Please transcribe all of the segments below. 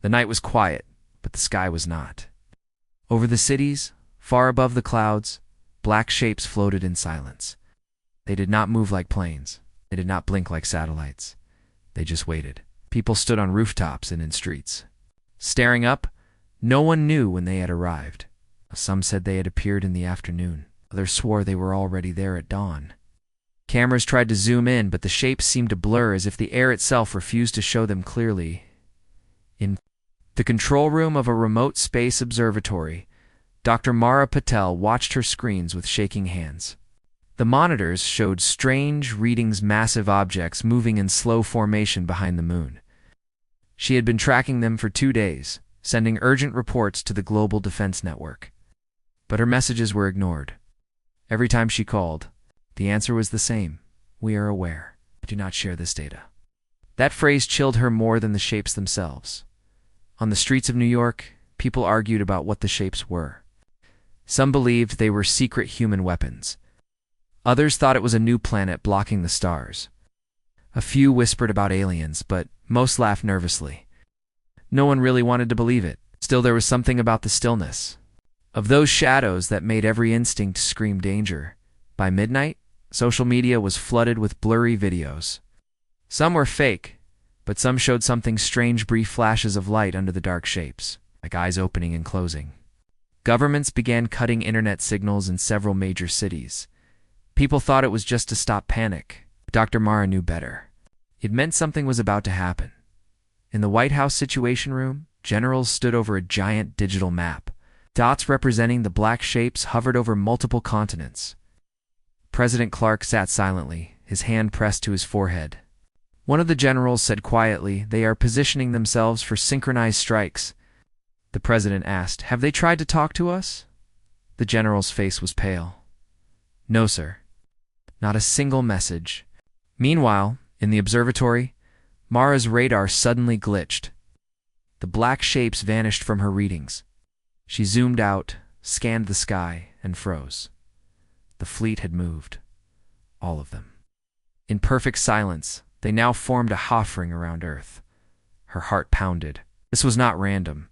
The night was quiet, but the sky was not. Over the cities, far above the clouds, black shapes floated in silence. They did not move like planes. They did not blink like satellites. They just waited. People stood on rooftops and in streets. Staring up, no one knew when they had arrived. Some said they had appeared in the afternoon. Others swore they were already there at dawn. Cameras tried to zoom in, but the shapes seemed to blur as if the air itself refused to show them clearly. In the control room of a remote space observatory, Dr. Mara Patel watched her screens with shaking hands. The monitors showed strange readings, massive objects moving in slow formation behind the moon. She had been tracking them for 2 days, sending urgent reports to the Global Defense Network. But her messages were ignored. Every time she called, the answer was the same: "We are aware. Do not share this data." That phrase chilled her more than the shapes themselves. On the streets of New York, people argued about what the shapes were. Some believed they were secret human weapons. Others thought it was a new planet blocking the stars. A few whispered about aliens, but most laughed nervously. No one really wanted to believe it. Still, there was something about the stillness of those shadows that made every instinct scream danger. By midnight, social media was flooded with blurry videos. Some were fake, but some showed something strange, brief flashes of light under the dark shapes, like eyes opening and closing. Governments began cutting internet signals in several major cities. People thought it was just to stop panic. Dr. Mara knew better. It meant something was about to happen. In the White House Situation Room, generals stood over a giant digital map. Dots representing the black shapes hovered over multiple continents. President Clark sat silently, his hand pressed to his forehead. One of the generals said quietly, "They are positioning themselves for synchronized strikes." The president asked, "Have they tried to talk to us?" The general's face was pale. "No, sir. Not a single message." Meanwhile, in the observatory, Mara's radar suddenly glitched. The black shapes vanished from her readings. She zoomed out, scanned the sky, and froze. The fleet had moved. All of them. In perfect silence, they now formed a half-ring around Earth. Her heart pounded. This was not random.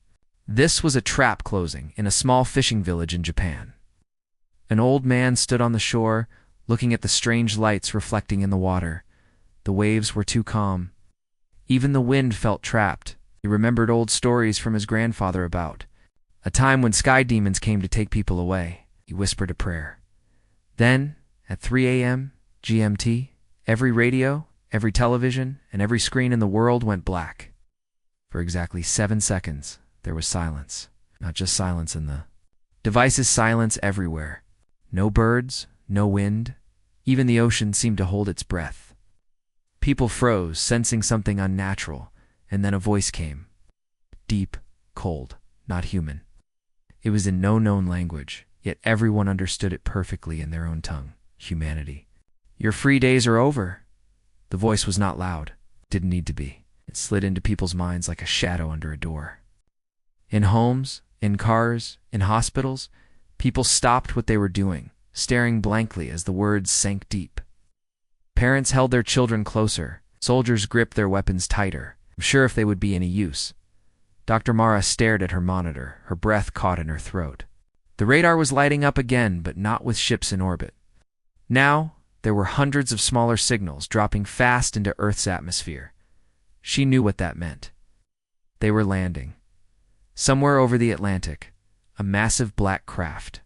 This was a trap closing in a small fishing village in Japan. An old man stood on the shore, looking at the strange lights reflecting in the water. The waves were too calm. Even the wind felt trapped. He remembered old stories from his grandfather about a time when sky demons came to take people away. He whispered a prayer. Then, at 3 a.m. GMT, every radio, every television, and every screen in the world went black. For exactly 7 seconds, there was silence. Not just silence in the devices, silence everywhere. No birds, no wind. Even the ocean seemed to hold its breath. People froze, sensing something unnatural, and then a voice came. Deep, cold, not human. It was in no known language, yet everyone understood it perfectly in their own tongue: humanity. "Your free days are over." The voice was not loud. Didn't need to be. It slid into people's minds like a shadow under a door. In homes, in cars, in hospitals, people stopped what they were doing, staring blankly as the words sank deep. Parents held their children closer. Soldiers gripped their weapons tighter, unsure if they would be any use. Dr. Mara stared at her monitor, her breath caught in her throat. The radar was lighting up again, but not with ships in orbit. Now, there were hundreds of smaller signals dropping fast into Earth's atmosphere. She knew what that meant. They were landing. Somewhere over the Atlantic, a massive black craft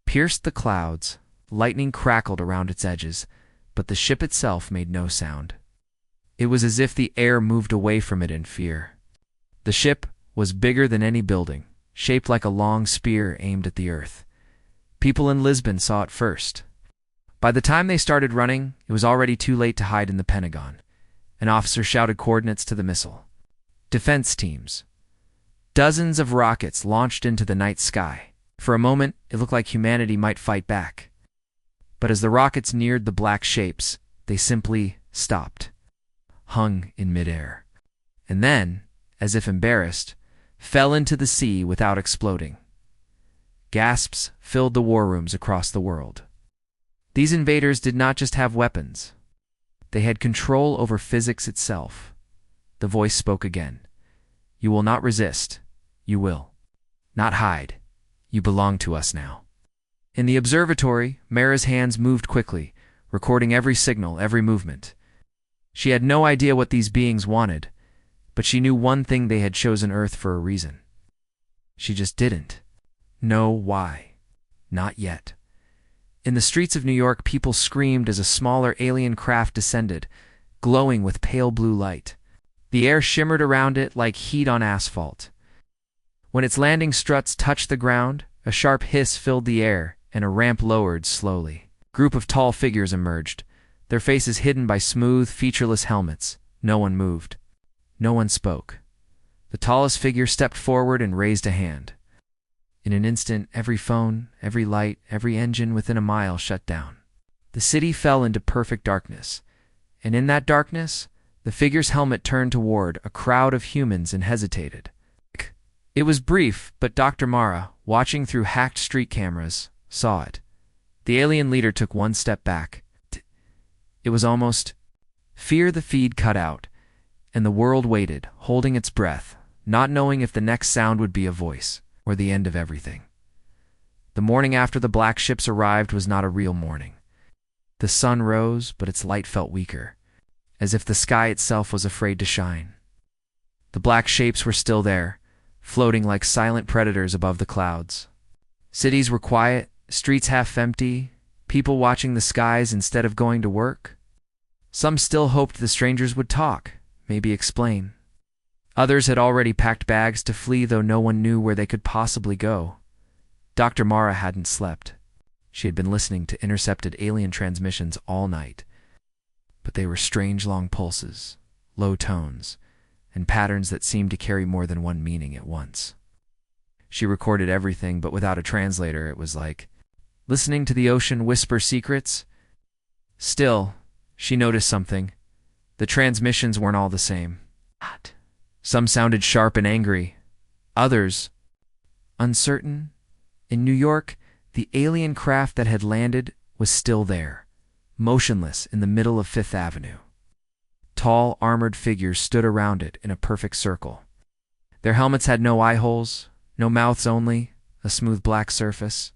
pierced the clouds. Lightning crackled around its edges, but the ship itself made no sound. It was as if the air moved away from it in fear. The ship was bigger than any building, shaped like a long spear aimed at the Earth. People in Lisbon saw it first. By the time they started running, it was already too late to hide in the Pentagon. An officer shouted coordinates to the missile. Defense teams. Dozens of rockets launched into the night sky. For a moment, it looked like humanity might fight back. But as the rockets neared the black shapes, they simply stopped, hung in midair, and then, as if embarrassed, fell into the sea without exploding. Gasps filled the war rooms across the world. These invaders did not just have weapons. They had control over physics itself. The voice spoke again. You will not resist. You will not hide. You belong to us now. In the observatory, Mara's hands moved quickly, recording every signal, every movement. She had no idea what these beings wanted, but she knew one thing: they had chosen Earth for a reason. She just didn't know why. Not yet. In the streets of New York, people screamed as a smaller alien craft descended, glowing with pale blue light. The air shimmered around it like heat on asphalt. When its landing struts touched the ground, a sharp hiss filled the air, and a ramp lowered slowly. A group of tall figures emerged, their faces hidden by smooth, featureless helmets. No one moved. No one spoke. The tallest figure stepped forward and raised a hand. In an instant, every phone, every light, every engine within a mile shut down. The city fell into perfect darkness, and in that darkness, the figure's helmet turned toward a crowd of humans and hesitated. It was brief, but Dr. Mara, watching through hacked street cameras, saw it. The alien leader took one step back. It was almost fear. The feed cut out, and the world waited, holding its breath, not knowing if the next sound would be a voice or the end of everything. The morning after the black ships arrived was not a real morning. The sun rose, but its light felt weaker, as if the sky itself was afraid to shine. The black shapes were still there, floating like silent predators above the clouds. Cities were quiet, streets half empty, people watching the skies instead of going to work. Some still hoped the strangers would talk, maybe explain. Others had already packed bags to flee, though no one knew where they could possibly go. Dr. Mara hadn't slept. She had been listening to intercepted alien transmissions all night. But they were strange long pulses, low tones, and patterns that seemed to carry more than one meaning at once. She recorded everything, but without a translator, it was like listening to the ocean whisper secrets. Still, she noticed something. The transmissions weren't all the same. Some sounded sharp and angry, others uncertain. In New York, the alien craft that had landed was still there, motionless in the middle of Fifth Avenue. Tall, armored figures stood around it in a perfect circle. Their helmets had no eye holes, no mouths, only a smooth black surface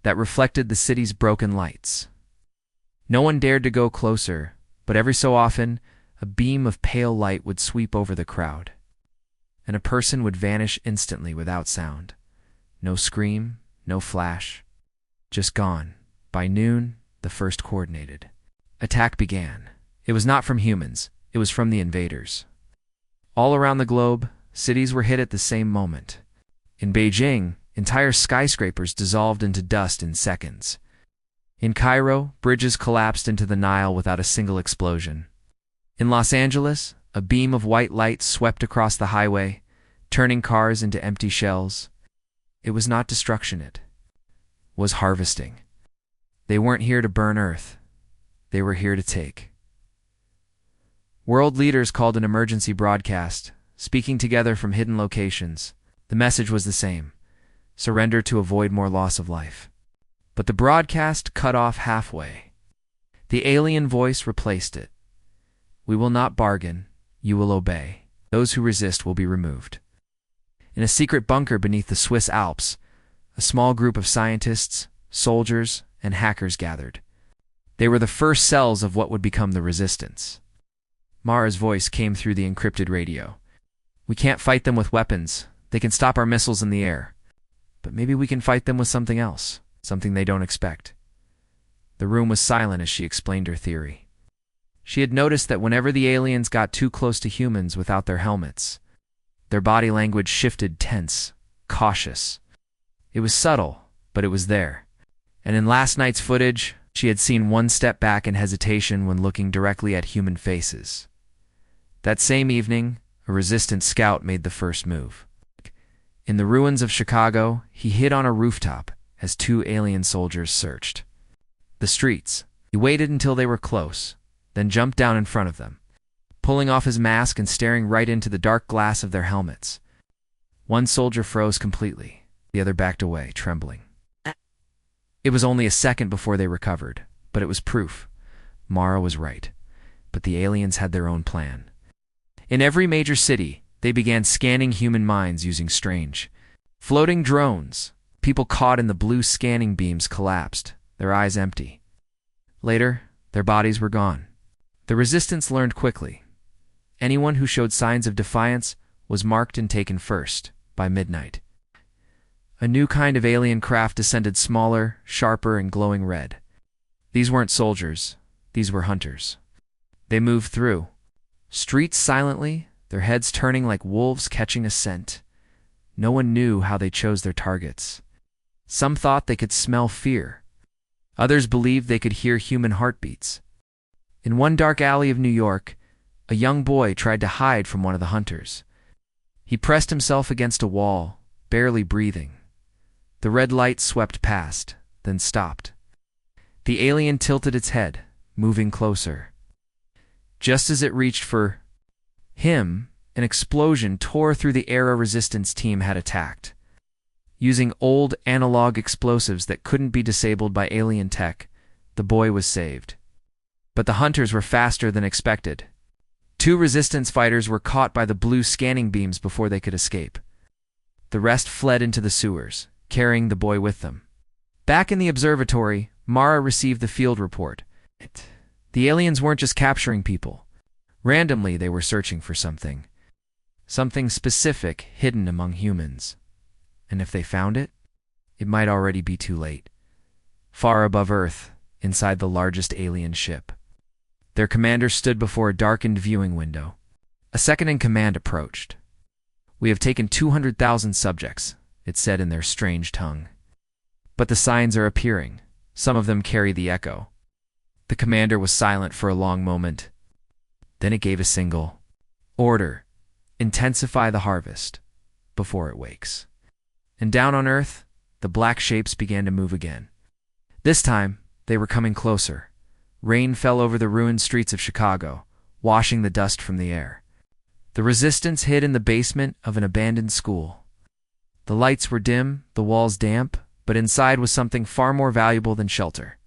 that reflected the city's broken lights. No one dared to go closer, but every so often, a beam of pale light would sweep over the crowd, and a person would vanish instantly without sound. No scream, no flash, just gone. By noon, the first coordinated attack began. It was not from humans, it was from the invaders. All around the globe, cities were hit at the same moment. In Beijing, entire skyscrapers dissolved into dust in seconds. In Cairo, bridges collapsed into the Nile without a single explosion. In Los Angeles, a beam of white light swept across the highway, turning cars into empty shells. It was not destruction, it was harvesting. They weren't here to burn Earth. They were here to take. World leaders called an emergency broadcast, speaking together from hidden locations. The message was the same: surrender to avoid more loss of life. But the broadcast cut off halfway. The alien voice replaced it. We will not bargain. You will obey. Those who resist will be removed. In a secret bunker beneath the Swiss Alps, a small group of scientists, soldiers, and hackers gathered. They were the first cells of what would become the resistance. Mara's voice came through the encrypted radio. We can't fight them with weapons. They can stop our missiles in the air. But maybe we can fight them with something else, something they don't expect. The room was silent as she explained her theory. She had noticed that whenever the aliens got too close to humans without their helmets, their body language shifted, tense, cautious. It was subtle, but it was there. And in last night's footage, she had seen one step back in hesitation when looking directly at human faces. That same evening, a resistance scout made the first move. In the ruins of Chicago, he hid on a rooftop as two alien soldiers searched the streets. He waited until they were close, then jumped down in front of them, pulling off his mask and staring right into the dark glass of their helmets. One soldier froze completely. The other backed away, trembling. It was only a second before they recovered, but it was proof. Mara was right. But the aliens had their own plan. In every major city, They began scanning human minds using strange, floating drones. People caught in the blue scanning beams collapsed, their eyes empty. Later, their bodies were gone. The resistance learned quickly. Anyone who showed signs of defiance was marked and taken first, by midnight. A new kind of alien craft descended, smaller, sharper, and glowing red. These weren't soldiers, these were hunters. They moved through streets silently, their heads turning like wolves catching a scent. No one knew how they chose their targets. Some thought they could smell fear. Others believed they could hear human heartbeats. In one dark alley of New York, a young boy tried to hide from one of the hunters. He pressed himself against a wall, barely breathing. The red light swept past, then stopped. The alien tilted its head, moving closer. Just as it reached for him, an explosion tore through the air a resistance team had attacked. Using old analog explosives that couldn't be disabled by alien tech, the boy was saved. But the hunters were faster than expected. 2 resistance fighters were caught by the blue scanning beams before they could escape. The rest fled into the sewers, carrying the boy with them. Back in the observatory, Mara received the field report. The aliens weren't just capturing people. Randomly, they were searching for something. Something specific hidden among humans. And if they found it, it might already be too late. Far above Earth, inside the largest alien ship. Their commander stood before a darkened viewing window. A second-in-command approached. "We have taken 200,000 subjects," it said in their strange tongue. "But the signs are appearing. Some of them carry the echo." The commander was silent for a long moment. Then it gave a single order: intensify the harvest before it wakes. And down on Earth, the black shapes began to move again. This time, they were coming closer. Rain fell over the ruined streets of Chicago, washing the dust from the air. The resistance hid in the basement of an abandoned school. The lights were dim, the walls damp, but inside was something far more valuable than shelter.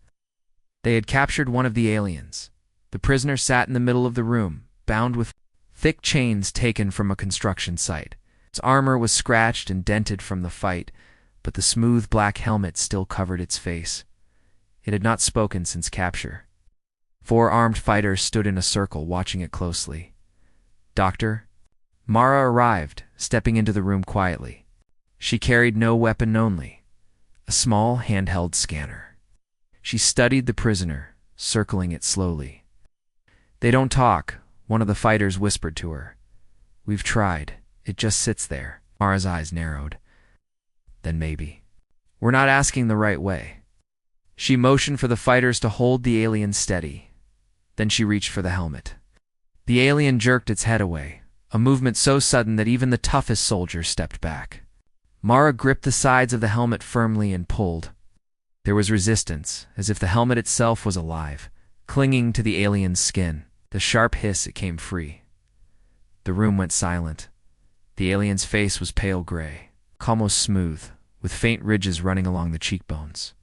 They had captured one of the aliens. The prisoner sat in the middle of the room, bound with thick chains taken from a construction site. Its armor was scratched and dented from the fight, but the smooth black helmet still covered its face. It had not spoken since capture. 4 armed fighters stood in a circle, watching it closely. "Doctor?" Mara arrived, stepping into the room quietly. She carried no weapon, only a small handheld scanner. She studied the prisoner, circling it slowly. "They don't talk," one of the fighters whispered to her. "We've tried. It just sits there." Mara's eyes narrowed. "Then maybe we're not asking the right way." She motioned for the fighters to hold the alien steady. Then she reached for the helmet. The alien jerked its head away, a movement so sudden that even the toughest soldier stepped back. Mara gripped the sides of the helmet firmly and pulled. There was resistance, as if the helmet itself was alive, clinging to the alien's skin. The sharp hiss, it came free. The room went silent. The alien's face was pale gray, almost smooth, with faint ridges running along the cheekbones.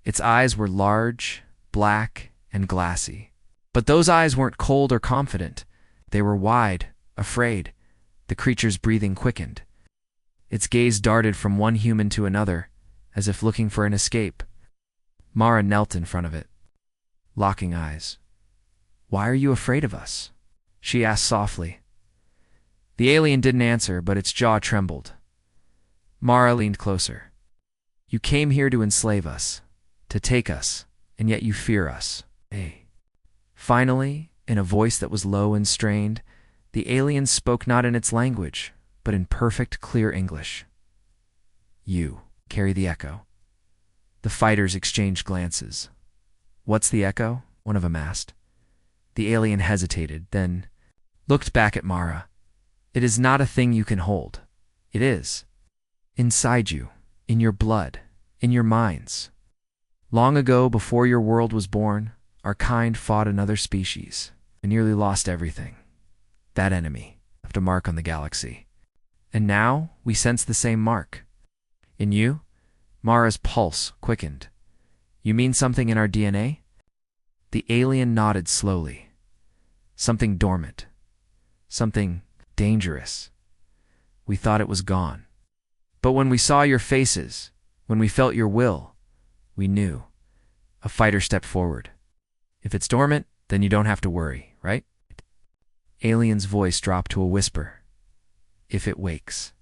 Its eyes were large, black, and glassy. But those eyes weren't cold or confident. They were wide, afraid. The creature's breathing quickened. Its gaze darted from one human to another, as if looking for an escape. Mara knelt in front of it, locking eyes. "Why are you afraid of us?" she asked softly. The alien didn't answer, but its jaw trembled. Mara leaned closer. "You came here to enslave us, to take us, and yet you fear us, eh?" Finally, in a voice that was low and strained, the alien spoke not in its language, but in perfect, clear English. "You carry the echo." The fighters exchanged glances. "What's the echo?" one of them asked. The alien hesitated, then looked back at Mara. "It is not a thing you can hold. It is inside you, in your blood, in your minds. Long ago, before your world was born, our kind fought another species and nearly lost everything. That enemy left a mark on the galaxy. And now we sense the same mark. In you?" Mara's pulse quickened. "You mean something in our DNA?" The alien nodded slowly. "Something dormant. Something dangerous. We thought it was gone. But when we saw your faces, when we felt your will, we knew. A fighter stepped forward. If it's dormant, then you don't have to worry, right? Alien's voice dropped to a whisper. If it wakes.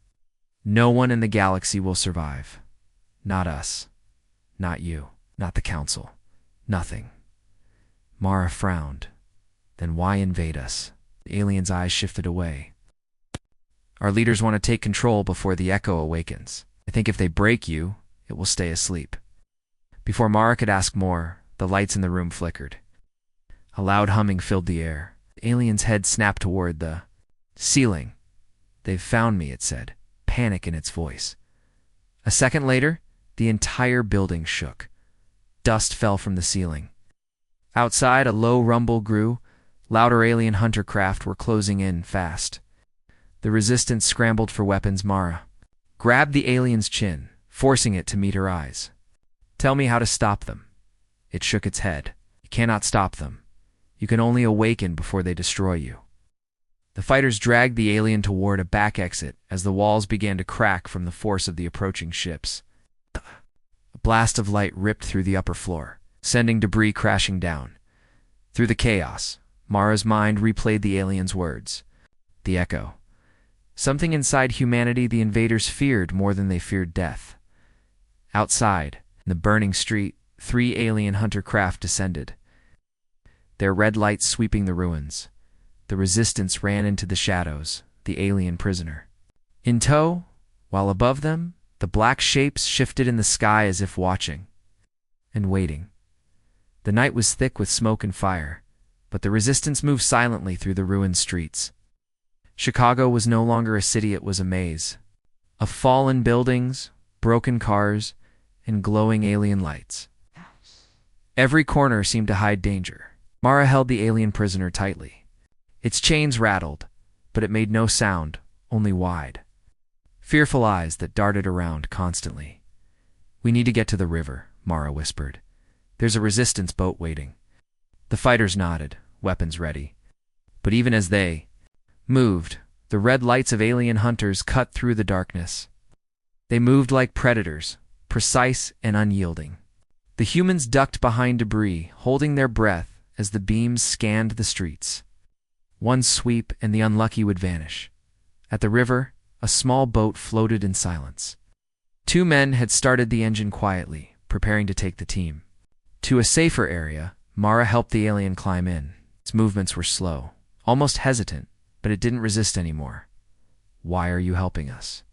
No one in the galaxy will survive. Not us. Not you. Not the Council. Nothing. Mara frowned. Then why invade us? The alien's eyes shifted away. Our leaders want to take control before the Echo awakens. I think if they break you, it will stay asleep. Before Mara could ask more, the lights in the room flickered. A loud humming filled the air. The alien's head snapped toward the ceiling. They've found me, it said, panic in its voice. A second later, the entire building shook. Dust fell from the ceiling. Outside, a low rumble grew. Louder alien hunter craft were closing in fast. The resistance scrambled for weapons. Mara grabbed the alien's chin, forcing it to meet her eyes. Tell me how to stop them. It shook its head. You cannot stop them. You can only awaken before they destroy you. The fighters dragged the alien toward a back exit as the walls began to crack from the force of the approaching ships. A blast of light ripped through the upper floor, sending debris crashing down. Through the chaos, Mara's mind replayed the alien's words. The Echo. Something inside humanity the invaders feared more than they feared death. Outside, in the burning street, 3 alien hunter craft descended, their red lights sweeping the ruins. The resistance ran into the shadows, the alien prisoner in tow, while above them, the black shapes shifted in the sky as if watching and waiting. The night was thick with smoke and fire, but the resistance moved silently through the ruined streets. Chicago was no longer a city, it was a maze of fallen buildings, broken cars, and glowing alien lights. Every corner seemed to hide danger. Mara held the alien prisoner tightly. Its chains rattled, but it made no sound, only wide, fearful eyes that darted around constantly. We need to get to the river, Mara whispered. There's a resistance boat waiting. The fighters nodded, weapons ready. But even as they moved, the red lights of alien hunters cut through the darkness. They moved like predators, precise and unyielding. The humans ducked behind debris, holding their breath as the beams scanned the streets. One sweep and the unlucky would vanish. At the river, a small boat floated in silence. 2 men had started the engine quietly, preparing to take the team to a safer area. Mara helped the alien climb in. Its movements were slow, almost hesitant, but it didn't resist anymore. Why are you helping us?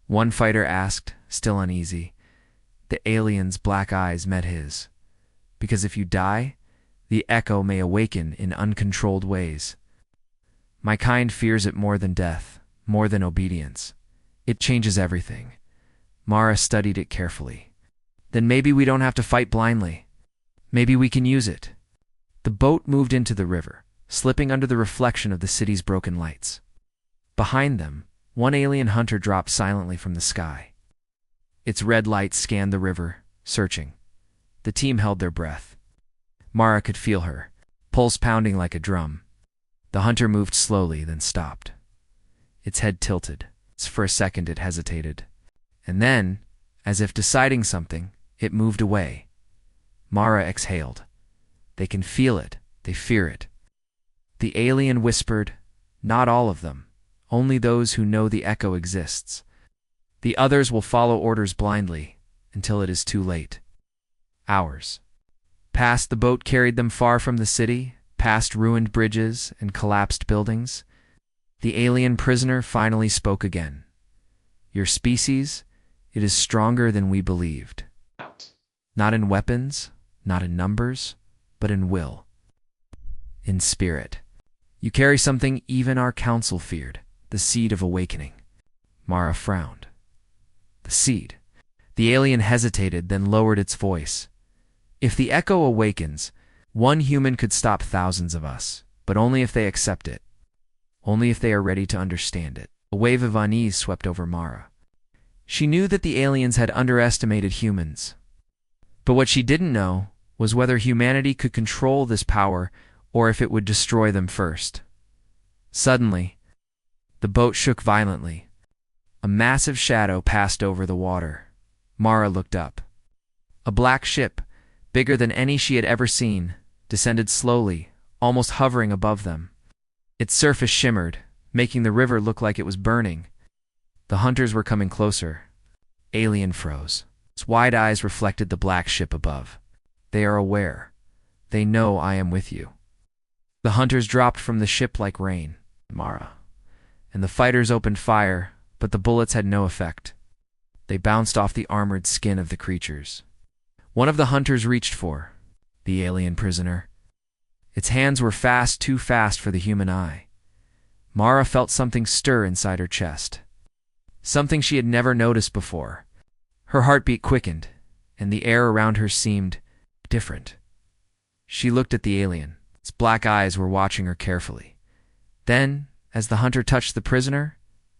One fighter asked, still uneasy. The alien's black eyes met his. Because if you die, the Echo may awaken in uncontrolled ways. My kind fears it more than death, more than obedience. It changes everything. Mara studied it carefully. Then maybe we don't have to fight blindly. Maybe we can use it. The boat moved into the river, slipping under the reflection of the city's broken lights. Behind them, one alien hunter dropped silently from the sky. Its red lights scanned the river, searching. The team held their breath. Mara could feel her, pulse pounding like a drum. The hunter moved slowly, then stopped. Its head tilted. For a second it hesitated. And then, as if deciding something, it moved away. Mara exhaled. They can feel it. They fear it. The alien whispered, not all of them, only those who know the Echo exists. The others will follow orders blindly, until it is too late. Hours. Past the boat carried them far from the city, past ruined bridges and collapsed buildings. The alien prisoner finally spoke again. Your species, it is stronger than we believed. Not in weapons, not in numbers, but in will. In spirit. You carry something even our council feared, the seed of awakening. Mara frowned. The seed. The alien hesitated, then lowered its voice. If the Echo awakens, one human could stop thousands of us, but only if they accept it. Only if they are ready to understand it. A wave of unease swept over Mara. She knew that the aliens had underestimated humans. But what she didn't know was whether humanity could control this power or if it would destroy them first. Suddenly, the boat shook violently. A massive shadow passed over the water. Mara looked up. A black ship, bigger than any she had ever seen, descended slowly, almost hovering above them. Its surface shimmered, making the river look like it was burning. The hunters were coming closer. Alien froze. Its wide eyes reflected the black ship above. They are aware. They know I am with you. The hunters dropped from the ship like rain, Mara, and the fighters opened fire, but the bullets had no effect. They bounced off the armored skin of the creatures. One of the hunters reached for the alien prisoner. Its hands were fast, too fast for the human eye. Mara felt something stir inside her chest. Something she had never noticed before. Her heartbeat quickened, and the air around her seemed different. She looked at the alien. Its black eyes were watching her carefully. Then, as the hunter touched the prisoner,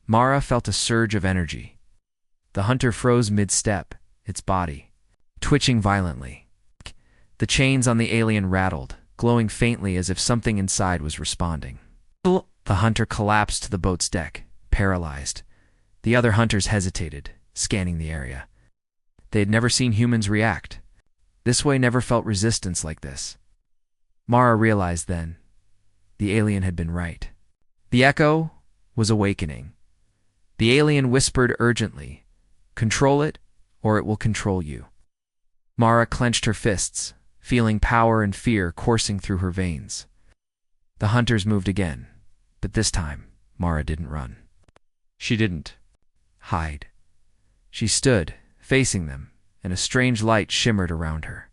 Mara felt a surge of energy. The hunter froze mid-step, its body twitching violently. The chains on the alien rattled, glowing faintly as if something inside was responding. The hunter collapsed to the boat's deck, paralyzed. The other hunters hesitated, scanning the area. They had never seen humans react. This way never felt resistance like this. Mara realized then. The alien had been right. The echo was awakening. The alien whispered urgently, "Control it, or it will control you." Mara clenched her fists, feeling power and fear coursing through her veins. The hunters moved again, but this time, Mara didn't run. She didn't hide. She stood, facing them, and a strange light shimmered around her.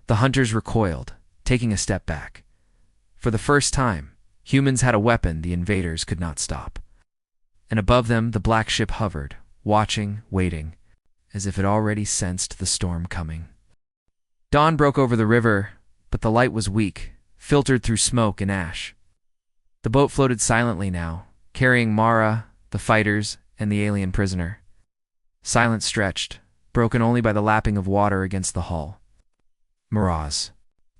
The hunters recoiled, taking a step back. For the first time, humans had a weapon the invaders could not stop. And above them, the black ship hovered, watching, waiting, as if it already sensed the storm coming. Dawn broke over the river, but the light was weak, filtered through smoke and ash. The boat floated silently now, carrying Mara, the fighters, and the alien prisoner. Silence stretched, broken only by the lapping of water against the hull. Mara's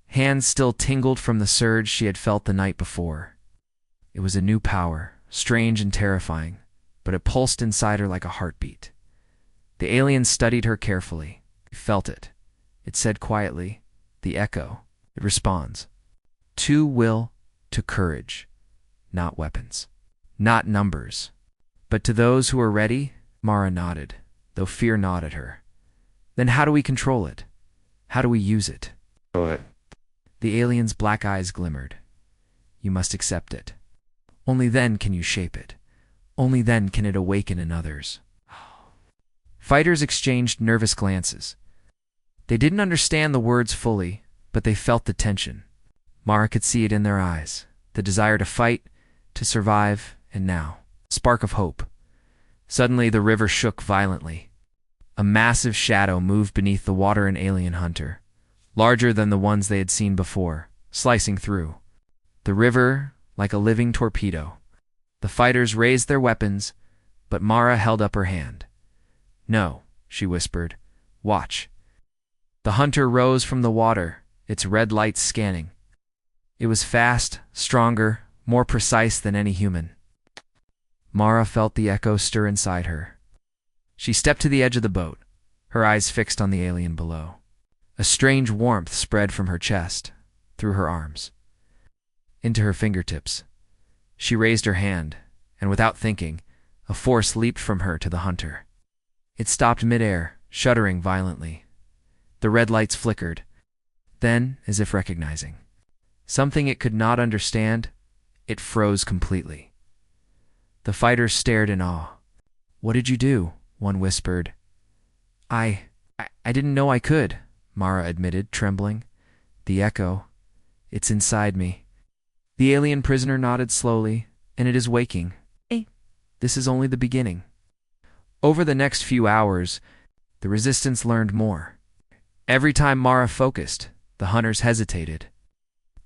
hands still tingled from the surge she had felt the night before. It was a new power, strange and terrifying, but it pulsed inside her like a heartbeat. The alien studied her carefully. He felt it. It said quietly, "The echo. It responds. To will, to courage. Not weapons. Not numbers. But to those who are ready," Mara nodded, though fear gnawed at her. "Then how do we control it? How do we use it?" The alien's black eyes glimmered. "You must accept it. Only then can you shape it. Only then can it awaken in others." Fighters exchanged nervous glances. They didn't understand the words fully, but they felt the tension. Mara could see it in their eyes, the desire to fight, to survive, and now, spark of hope. Suddenly the river shook violently. A massive shadow moved beneath the water an alien hunter, larger than the ones they had seen before, slicing through the river like a living torpedo. The fighters raised their weapons, but Mara held up her hand. "No," she whispered. "Watch." The hunter rose from the water, its red lights scanning. It was fast, stronger, more precise than any human. Mara felt the echo stir inside her. She stepped to the edge of the boat, her eyes fixed on the alien below. A strange warmth spread from her chest, through her arms, into her fingertips. She raised her hand, and without thinking, a force leaped from her to the hunter. It stopped midair, shuddering violently. The red lights flickered. Then, as if recognizing something it could not understand, it froze completely. The fighters stared in awe. "What did you do?" one whispered. I didn't know I could," Mara admitted, trembling. "The echo. It's inside me." The alien prisoner nodded slowly, "And it is waking. This is only the beginning." Over the next few hours, the resistance learned more. Every time Mara focused, the hunters hesitated.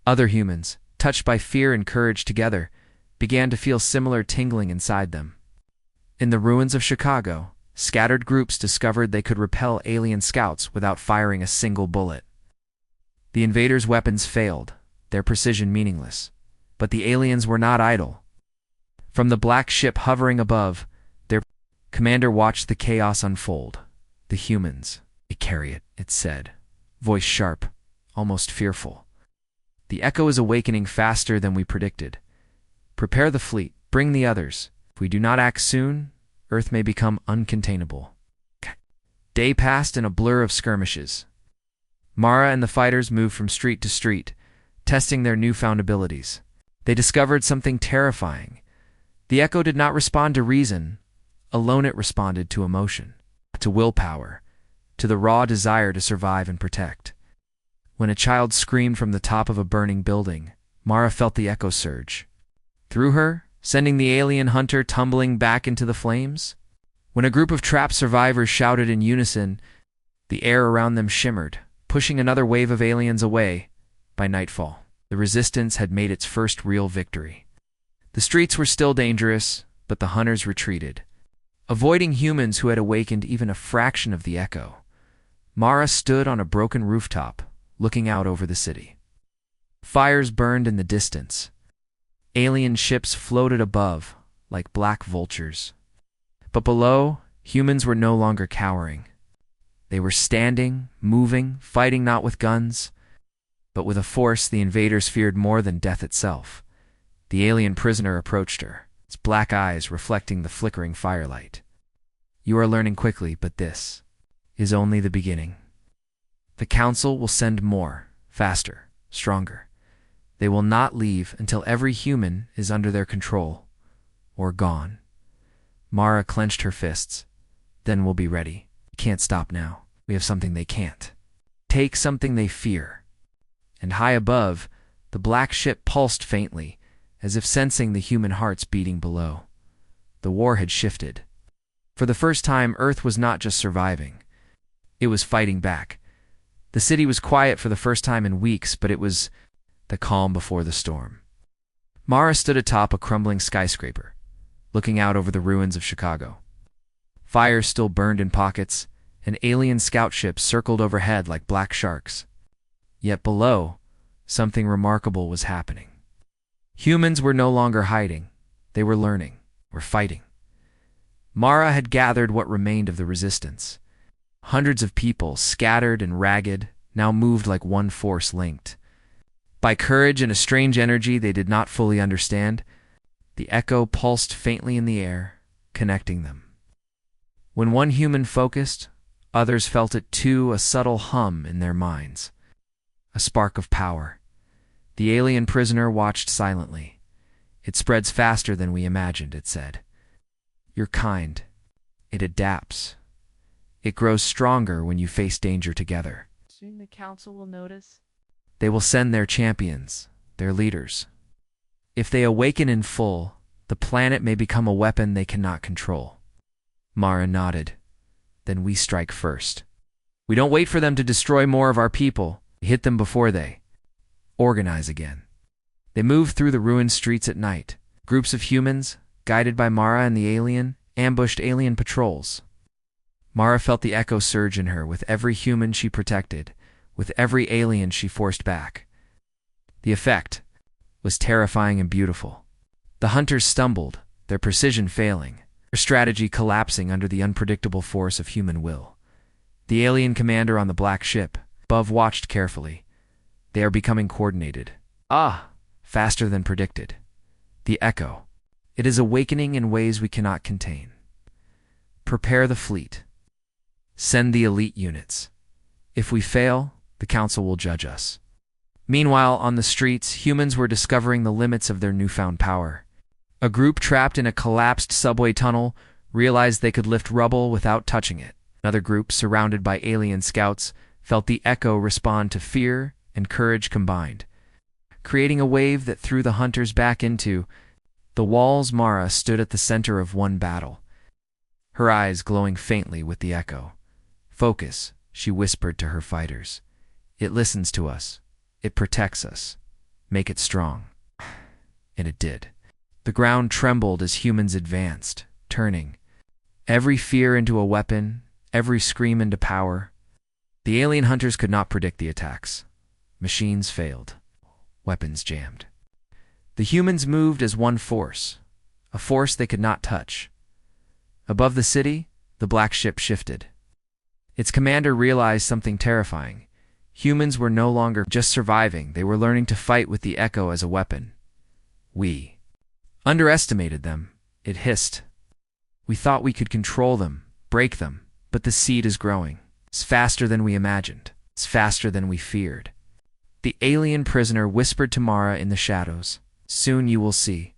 Other humans, touched by fear and courage together, began to feel similar tingling inside them. In the ruins of Chicago, scattered groups discovered they could repel alien scouts without firing a single bullet. The invaders' weapons failed, their precision meaningless. But the aliens were not idle. From the black ship hovering above, Commander watched the chaos unfold. The humans, they carry it, it said, voice sharp, almost fearful. The echo is awakening faster than we predicted. Prepare the fleet, bring the others. If we do not act soon, Earth may become uncontainable. Day passed in a blur of skirmishes. Mara and the fighters moved from street to street, testing their newfound abilities. They discovered something terrifying. The echo did not respond to reason. Alone it responded to emotion, to willpower, to the raw desire to survive and protect. When a child screamed from the top of a burning building, Mara felt the echo surge through her, sending the alien hunter tumbling back into the flames. When a group of trapped survivors shouted in unison, the air around them shimmered, pushing another wave of aliens away. By nightfall, the resistance had made its first real victory. The streets were still dangerous, but the hunters retreated, avoiding humans who had awakened even a fraction of the echo. Mara stood on a broken rooftop, looking out over the city. Fires burned in the distance. Alien ships floated above, like black vultures. But below, humans were no longer cowering. They were standing, moving, fighting not with guns, but with a force the invaders feared more than death itself. The alien prisoner approached her, its black eyes reflecting the flickering firelight. You are learning quickly, but this is only the beginning. The Council will send more, faster, stronger. They will not leave until every human is under their control, or gone. Mara clenched her fists. Then we'll be ready. We can't stop now. We have something they can't. Take something they fear. And high above, the black ship pulsed faintly, as if sensing the human hearts beating below. The war had shifted. For the first time, Earth was not just surviving. It was fighting back. The city was quiet for the first time in weeks, but it was the calm before the storm. Mara stood atop a crumbling skyscraper, looking out over the ruins of Chicago. Fires still burned in pockets, and alien scout ships circled overhead like black sharks. Yet below, something remarkable was happening. Humans were no longer hiding. They were learning, were fighting. Mara had gathered what remained of the resistance. Hundreds of people, scattered and ragged, now moved like one force linked. By courage and a strange energy they did not fully understand, the echo pulsed faintly in the air, connecting them. When one human focused, others felt it too, a subtle hum in their minds. A spark of power. The alien prisoner watched silently. It spreads faster than we imagined, it said. You're kind. It adapts. It grows stronger when you face danger together. Soon the Council will notice. They will send their champions, their leaders. If they awaken in full, the planet may become a weapon they cannot control. Mara nodded. Then we strike first. We don't wait for them to destroy more of our people. We hit them before they organize again. They moved through the ruined streets at night. Groups of humans, guided by Mara and the alien, ambushed alien patrols. Mara felt the echo surge in her with every human she protected, with every alien she forced back. The effect was terrifying and beautiful. The hunters stumbled, their precision failing, their strategy collapsing under the unpredictable force of human will. The alien commander on the black ship above watched carefully. They are becoming coordinated. Faster than predicted. The echo. It is awakening in ways we cannot contain. Prepare the fleet. Send the elite units. If we fail, the Council will judge us. Meanwhile, on the streets, humans were discovering the limits of their newfound power. A group trapped in a collapsed subway tunnel realized they could lift rubble without touching it. Another group, surrounded by alien scouts, felt the echo respond to fear and courage combined, creating a wave that threw the hunters back into the walls. Mara stood at the center of one battle, her eyes glowing faintly with the echo. Focus, she whispered to her fighters. It listens to us. It protects us. Make it strong. And it did. The ground trembled as humans advanced, turning every fear into a weapon, every scream into power. The alien hunters could not predict the attacks. Machines failed. Weapons jammed. The humans moved as one force, a force they could not touch, Above the city, the black ship shifted. Its commander realized something terrifying. Humans were no longer just surviving, they were learning to fight with the echo as a weapon. We underestimated them, it hissed. We thought we could control them, break them, but the seed is growing. It's faster than we imagined. It's faster than we feared. The alien prisoner whispered to Mara in the shadows. Soon you will see.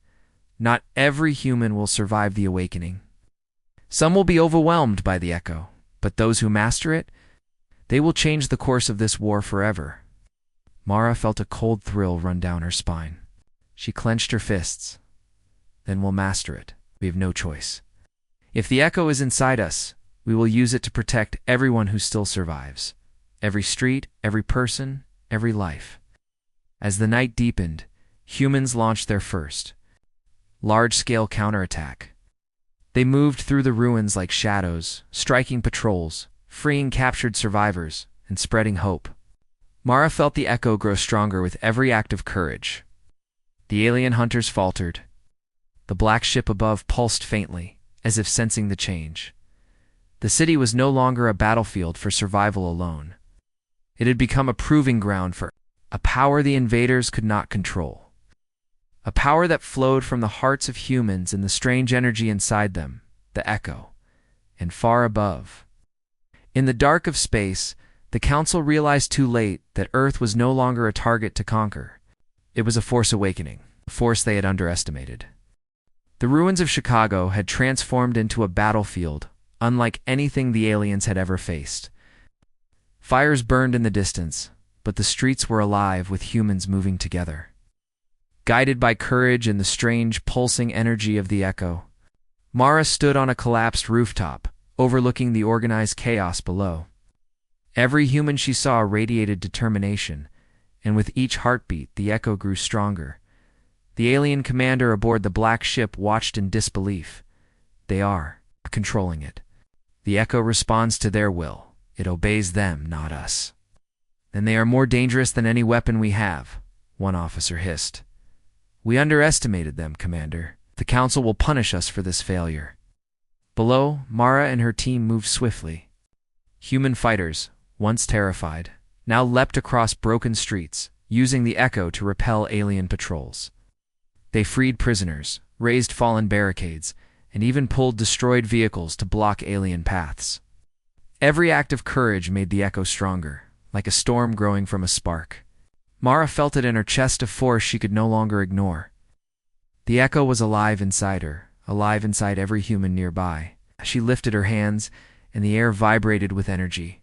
Not every human will survive the awakening. Some will be overwhelmed by the echo, but those who master it, they will change the course of this war forever. Mara felt a cold thrill run down her spine. She clenched her fists. Then we'll master it. We have no choice. If the echo is inside us, we will use it to protect everyone who still survives. Every street, every person, every life. As the night deepened, humans launched their first large-scale counterattack. They moved through the ruins like shadows, striking patrols, freeing captured survivors, and spreading hope. Mara felt the echo grow stronger with every act of courage. The alien hunters faltered. The black ship above pulsed faintly, as if sensing the change. The city was no longer a battlefield for survival alone. It had become a proving ground for a power the invaders could not control. A power that flowed from the hearts of humans and the strange energy inside them, the echo, and far above. In the dark of space, the Council realized too late that Earth was no longer a target to conquer. It was a force awakening, a force they had underestimated. The ruins of Chicago had transformed into a battlefield unlike anything the aliens had ever faced. Fires burned in the distance, but the streets were alive with humans moving together. Guided by courage and the strange, pulsing energy of the echo, Mara stood on a collapsed rooftop, overlooking the organized chaos below. Every human she saw radiated determination, and with each heartbeat, the echo grew stronger. The alien commander aboard the black ship watched in disbelief. They are controlling it. The echo responds to their will. It obeys them, not us. Then they are more dangerous than any weapon we have, one officer hissed. We underestimated them, Commander. The Council will punish us for this failure. Below, Mara and her team moved swiftly. Human fighters, once terrified, now leapt across broken streets, using the echo to repel alien patrols. They freed prisoners, raised fallen barricades, and even pulled destroyed vehicles to block alien paths. Every act of courage made the echo stronger, like a storm growing from a spark. Mara felt it in her chest, a force she could no longer ignore. The echo was alive inside her, alive inside every human nearby. She lifted her hands, and the air vibrated with energy.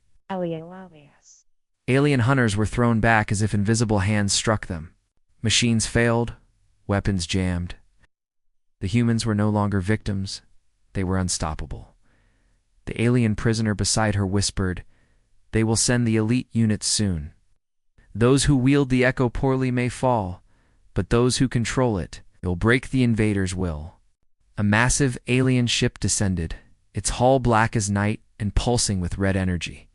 Alien hunters were thrown back as if invisible hands struck them. Machines failed, weapons jammed. The humans were no longer victims, they were unstoppable. The alien prisoner beside her whispered, "They will send the elite units soon. Those who wield the echo poorly may fall, but those who control it will break the invaders' will." A massive alien ship descended, its hull black as night and pulsing with red energy.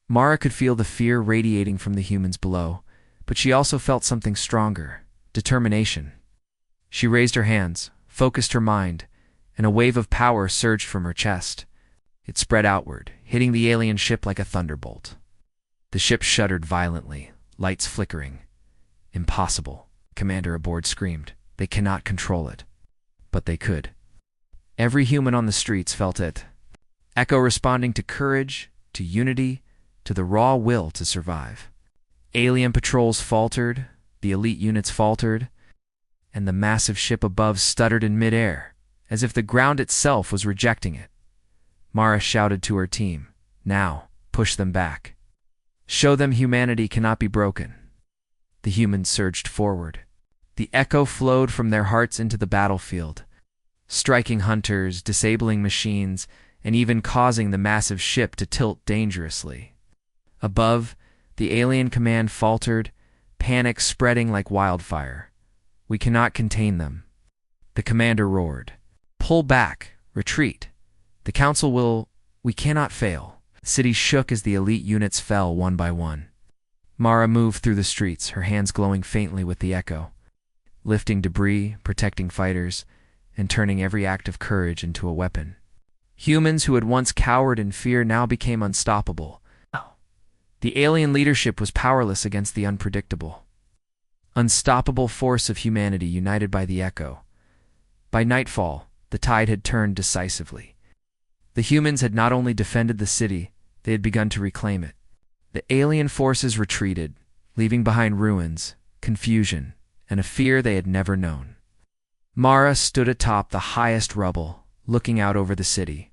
Mara could feel the fear radiating from the humans below, but she also felt something stronger, determination. She raised her hands, focused her mind, and a wave of power surged from her chest. It spread outward, hitting the alien ship like a thunderbolt. The ship shuddered violently, lights flickering. "Impossible," Commander aboard screamed. "They cannot control it." But they could. Every human on the streets felt it. Echo responding to courage, to unity, to the raw will to survive. Alien patrols faltered, the elite units faltered, and the massive ship above stuttered in midair, as if the ground itself was rejecting it. Mara shouted to her team, "Now, push them back. Show them humanity cannot be broken." The humans surged forward. The echo flowed from their hearts into the battlefield, striking hunters, disabling machines, and even causing the massive ship to tilt dangerously. Above, the alien command faltered, panic spreading like wildfire. "We cannot contain them." The commander roared, "Pull back, retreat. The Council will... We cannot fail." The city shook as the elite units fell one by one. Mara moved through the streets, her hands glowing faintly with the echo, lifting debris, protecting fighters, and turning every act of courage into a weapon. Humans who had once cowered in fear now became unstoppable. The alien leadership was powerless against the unpredictable, unstoppable force of humanity united by the echo. By nightfall, the tide had turned decisively. The humans had not only defended the city, they had begun to reclaim it. The alien forces retreated, leaving behind ruins, confusion, and a fear they had never known. Mara stood atop the highest rubble, looking out over the city.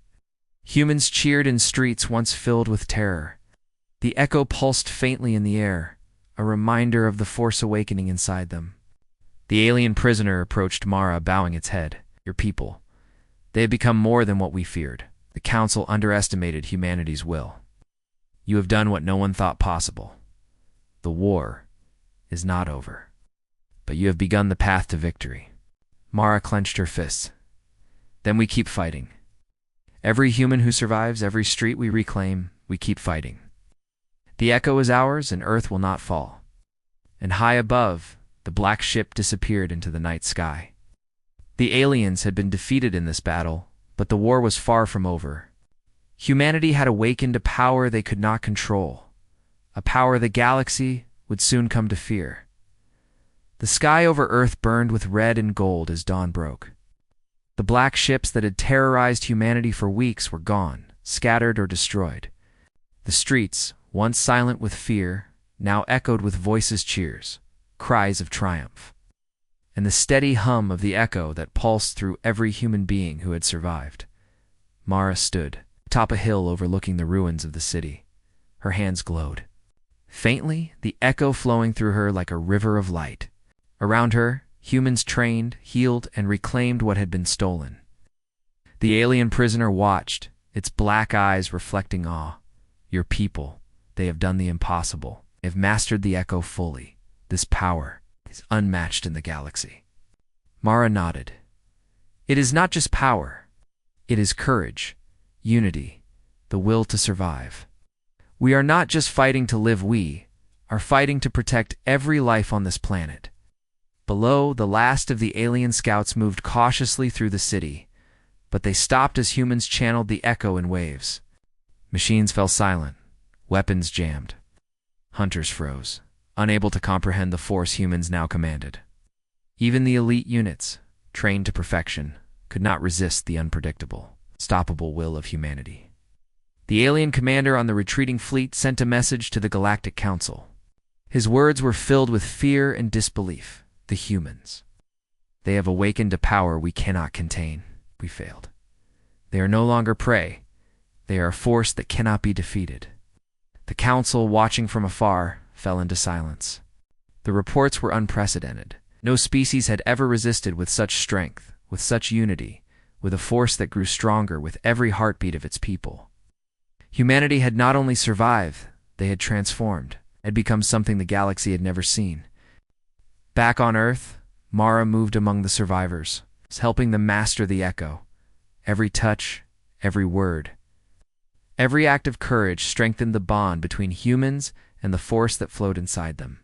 Humans cheered in streets once filled with terror. The echo pulsed faintly in the air, a reminder of the force awakening inside them. The alien prisoner approached Mara, bowing its head. Your people. They have become more than what we feared. The Council underestimated humanity's will. You have done what no one thought possible. The war is not over, but you have begun the path to victory. Mara clenched her fists. Then we keep fighting. Every human who survives, every street we reclaim, we keep fighting. The echo is ours, and Earth will not fall. And high above, the black ship disappeared into the night sky. The aliens had been defeated in this battle, but the war was far from over. Humanity had awakened a power they could not control, a power the galaxy would soon come to fear. The sky over Earth burned with red and gold as dawn broke. The black ships that had terrorized humanity for weeks were gone, scattered or destroyed. The streets, once silent with fear, now echoed with voices' cheers, cries of triumph, and the steady hum of the echo that pulsed through every human being who had survived. Mara stood atop a hill overlooking the ruins of the city. Her hands glowed. Faintly, the echo flowing through her like a river of light. Around her, humans trained, healed, and reclaimed what had been stolen. The alien prisoner watched, its black eyes reflecting awe. Your people. They have done the impossible. They have mastered the echo fully. This power is unmatched in the galaxy. Mara nodded. It is not just power. It is courage, unity, the will to survive. We are not just fighting to live, we are fighting to protect every life on this planet. Below, the last of the alien scouts moved cautiously through the city, but they stopped as humans channeled the echo in waves. Machines fell silent. Weapons jammed. Hunters froze, unable to comprehend the force humans now commanded. Even the elite units, trained to perfection, could not resist the unpredictable, unstoppable will of humanity. The alien commander on the retreating fleet sent a message to the Galactic Council. His words were filled with fear and disbelief. The humans. They have awakened a power we cannot contain. We failed. They are no longer prey. They are a force that cannot be defeated. The Council, watching from afar, fell into silence. The reports were unprecedented. No species had ever resisted with such strength, with such unity, with a force that grew stronger with every heartbeat of its people. Humanity had not only survived, they had transformed, had become something the galaxy had never seen. Back on Earth, Mara moved among the survivors, helping them master the echo. Every touch, every word, every act of courage strengthened the bond between humans and the force that flowed inside them.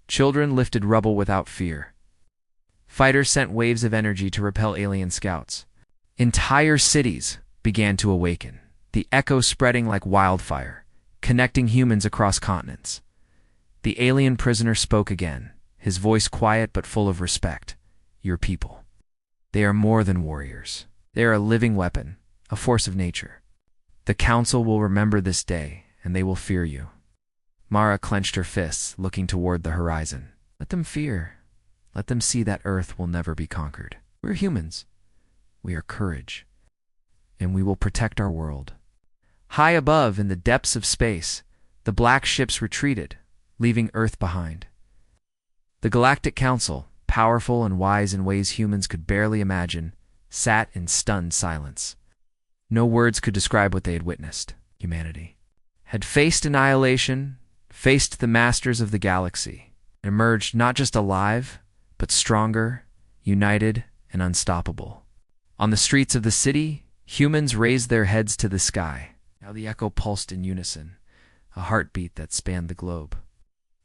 Children lifted rubble without fear. Fighters sent waves of energy to repel alien scouts. Entire cities began to awaken, the echo spreading like wildfire, connecting humans across continents. The alien prisoner spoke again, his voice quiet but full of respect. Your people. They are more than warriors. They are a living weapon, a force of nature. The Council will remember this day, and they will fear you. Mara clenched her fists, looking toward the horizon. Let them fear. Let them see that Earth will never be conquered. We're humans. We are courage. And we will protect our world. High above, in the depths of space, the black ships retreated, leaving Earth behind. The Galactic Council, powerful and wise in ways humans could barely imagine, sat in stunned silence. No words could describe what they had witnessed. Humanity had faced annihilation, faced the masters of the galaxy, and emerged not just alive, but stronger, united, and unstoppable. On the streets of the city, humans raised their heads to the sky. Now the echo pulsed in unison, a heartbeat that spanned the globe.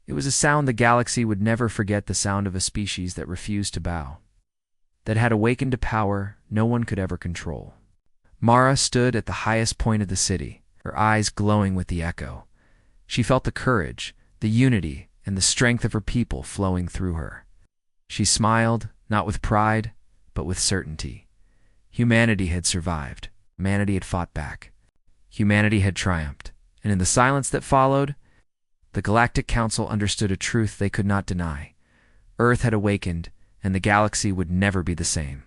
It was a sound the galaxy would never forget, the sound of a species that refused to bow, that had awakened a power no one could ever control. Mara stood at the highest point of the city, her eyes glowing with the echo. She felt the courage, the unity, and the strength of her people flowing through her. She smiled, not with pride, but with certainty. Humanity had survived. Humanity had fought back. Humanity had triumphed. And in the silence that followed, the Galactic Council understood a truth they could not deny. Earth had awakened, and the galaxy would never be the same.